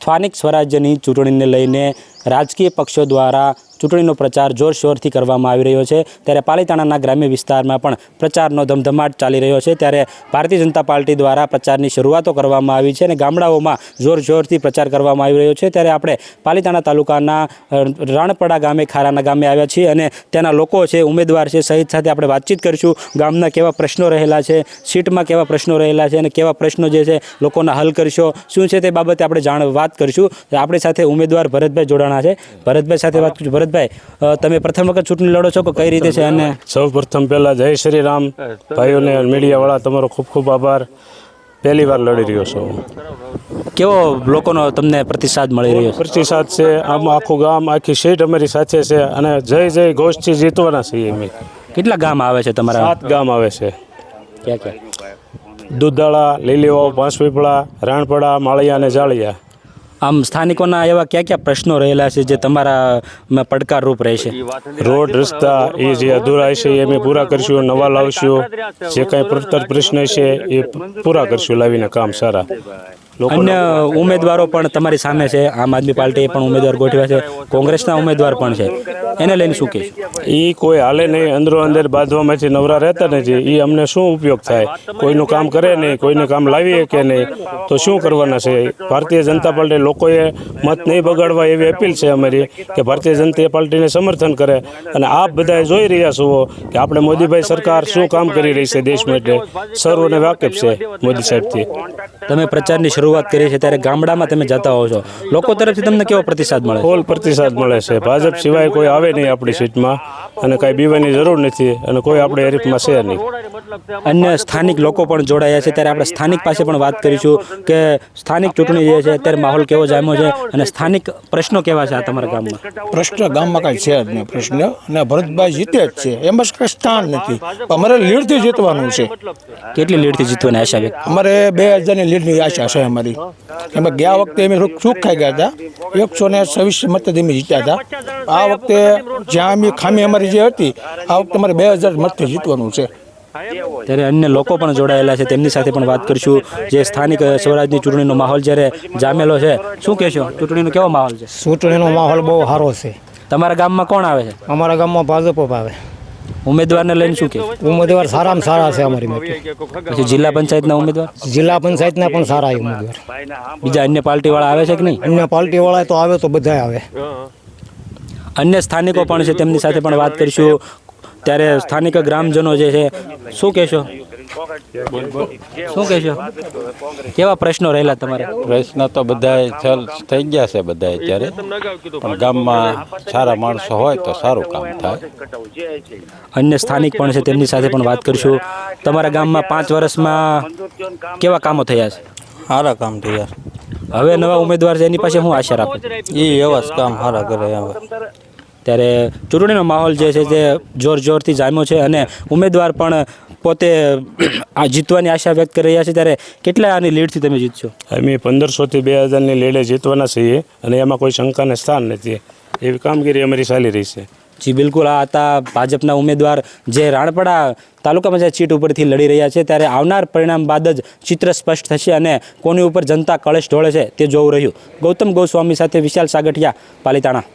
સ્થાનિક સ્વરાજ્યની ચૂંટણીને લઈને રાજકીય પક્ષો દ્વારા ચૂંટણીનો પ્રચાર જોરશોરથી કરવામાં આવી રહ્યો છે। ત્યારે પાલિતાણાના ગ્રામ્ય વિસ્તારમાં પણ પ્રચારનો ધમધમાટ ચાલી રહ્યો છે। ત્યારે ભારતીય જનતા પાર્ટી દ્વારા પ્રચારની શરૂઆતો કરવામાં આવી છે અને ગામડાઓમાં જોરશોરથી પ્રચાર કરવામાં આવી રહ્યો છે। ત્યારે આપણે પાલિતાણા તાલુકાના રાણપડા ગામે ખારાના ગામે આવ્યા છીએ અને ત્યાંના લોકો છે, ઉમેદવાર છે સહિત સાથે આપણે વાતચીત કરીશું। ગામના કેવા પ્રશ્નો રહેલા છે, સીટમાં કેવા પ્રશ્નો રહેલા છે અને કેવા પ્રશ્નો જે છે લોકોના હલ કરશો શું છે તે બાબતે આપણે વાત કરીશું। આપણી સાથે ઉમેદવાર ભરતભાઈ જોડાણા છે। ભરતભાઈ સાથે વાત કરીશું। ભરતભાઈ, તમે પ્રથમ વખત ચૂંટણી લડો છો કે કઈ રીતે છે? અને સૌ પ્રથમ પહેલાં જય શ્રી રામ ભાઈઓને મીડિયાવાળા, તમારો ખૂબ ખૂબ આભાર। પહેલી વાર લડી રહ્યો છું। કેવો લોકોનો તમને પ્રતિસાદ મળી રહ્યો છે? પ્રતિસાદ છે, આમ આખું ગામ, આખી સીટ અમારી સાથે છે અને જય જય ઘોષથી જીતવાના છીએ અમે। કેટલા ગામ આવે છે તમારા? 7 ગામ આવે છે। ક્યાં ક્યાં? દુધાળા, લીલીવાવ, પાંચપીપળા, રાણપડા, માળિયા અને જાળિયા। આમ સ્થાનિકોના એવા કયા કયા પ્રશ્નો રહેલા છે જે તમારા પડકારરૂપ રહેશે? રોડ રસ્તા એ જે અધૂરા છે એ અમે પૂરા કરીશું, નવા લાવશું। જે કાંઈ પડતર પ્રશ્ન છે એ પૂરા કરશું લાવીને કામ સારા। અન્ય ઉમેદવારો પણ તમારી સામે છે, આમ આદમી પાર્ટીએ પણ ઉમેદવાર ગોઠવ્યા છે, કોંગ્રેસના ઉમેદવાર પણ છે, એને લઈને શું કહીશું? એ કોઈ હાલે નહીં, અંદરો અંદર બાંધવામાંથી નવરા રહેતા નથી। એ અમને શું ઉપયોગ થાય? કોઈનું કામ કરે નહીં, કોઈને કામ લાવીએ કે નહીં, તો શું કરવાના છે? ભારતીય જનતા પાર્ટી લોકોએ મત નહીં બગાડવા એવી અપીલ છે અમારી કે ભારતીય જનતા પાર્ટીને સમર્થન કરે। અને આપ બધાએ જોઈ રહ્યા છો કે આપણે મોદીભાઈ સરકાર શું કામ કરી રહી છે દેશ માટે, સર્વને વાકેફ છે મોદી સાહેબથી। તમે પ્રચારની શરૂઆત કરી છે ત્યારે ગામડામાં તમે જતા હો છો, લોકો તરફથી તમને કેવો પ્રતિસાદ મળે? ફૂલ પ્રતિસાદ મળે છે। ભાજપ સિવાય કોઈ આવે નહીં આપણી સીટમાં અને કાંઈ બીવાની જરૂર નથી અને કોઈ આપણે હરીફમાં છે નહીં। અન્ય સ્થાનિક લોકો પણ જોડાયા છે, ત્યારે આપણે સ્થાનિક પાસે પણ વાત કરીશું કે સ્થાનિક ચૂંટણી જે છે અત્યારે માહોલ કેવો જામ્યો છે અને સ્થાનિક પ્રશ્નો કેવા છે આ તમારા ગામમાં? પ્રશ્ન ગામમાં કાંઈ છે જ નહીં પ્રશ્ન, અને ભરતભાઈ જીતે જ છે, એમાં કાંઈ સ્થાન નથી। અમારે લીડથી જીતવાનું છે। કેટલી લીડથી જીતવાની આશા વ્યક્ત? અમારે 2000ની લીડની આશા છે અમારી। એમાં ગયા વખતે અમે ચૂક ખાઈ ગયા હતા, 126 મતથી અમે જીત્યા હતા। આ વખતે જ્યાં અમે ખામી અમારી જે હતી, આ વખતે અમારે 2000 મતથી જીતવાનું છે। ત્યારે અન્ય લોકો પણ જોડાયેલા છે, તેમની સાથે પણ વાત કરીશું। જે સ્થાનિક સ્વરાજની ચૂંટણીનો માહોલ જ્યારે જામેલો છે, શું કહેશો? ચૂંટણીનો કેવો માહોલ છે? ચૂંટણીનો માહોલ બહુ સારો છે। તમારા ગામમાં કોણ આવે છે? અમારા ગામમાં ભાજપ આવે। ઉમેદવારને લઈને શું કહેશો? ઉમેદવાર સારામાં સારા છે અમારી માટે। પછી જિલ્લા પંચાયતના ઉમેદવાર? જિલ્લા પંચાયતના પણ સારા ઉમેદવાર। બીજા અન્ય પાર્ટીવાળા આવે છે કે નહીં? અન્ય પાર્ટીવાળા તો આવે તો બધા આવે। અન્ય સ્થાનિકો પણ છે, તેમની સાથે પણ વાત કરીશું। ત્યારે સ્થાનિક ગ્રામજનો જે છે, શું કહેશો? શું કહેશો? કેવા પ્રશ્નો રહેલા તમારે? પ્રશ્ન તો બધા થઈ ગયા છે બધા અત્યારે, પણ ગામમાં સારા માણસો હોય તો સારું કામ થાય। અન્ય સ્થાનિક પણ છે, તેમની સાથે પણ વાત કરીશું। તમારા ગામમાં 5 વર્ષમાં કેવા કામો થયા છે? સારા કામ થયા। હવે નવા ઉમેદવાર છે, એની પાસે હું આશા રાખું? એ એવા જ કામ સારા કરે હવે। ત્યારે ચૂંટણીનો માહોલ જે છે તે જોરથી જામ્યો છે અને ઉમેદવાર પણ પોતે આ જીતવાની આશા વ્યક્ત કરી રહ્યા છે। ત્યારે કેટલા આની લીડથી તમે જીતશો? અમે 1500થી 2000ની લીડે જીતવાના છીએ અને એમાં કોઈ શંકાને સ્થાન નથી, એવી કામગીરી અમારી ચાલી રહી છે। જી બિલકુલ, આ હતા ભાજપના ઉમેદવાર જે રાણપડા તાલુકા પંચાયત સીટ ઉપરથી લડી રહ્યા છે। ત્યારે આવનાર પરિણામ બાદ જ ચિત્ર સ્પષ્ટ થશે અને કોની ઉપર જનતા કળશ ઢોળે છે તે જોવું રહ્યું। ગૌતમ ગોસ્વામી સાથે વિશાલ સાગઠિયા, પાલિતાણા।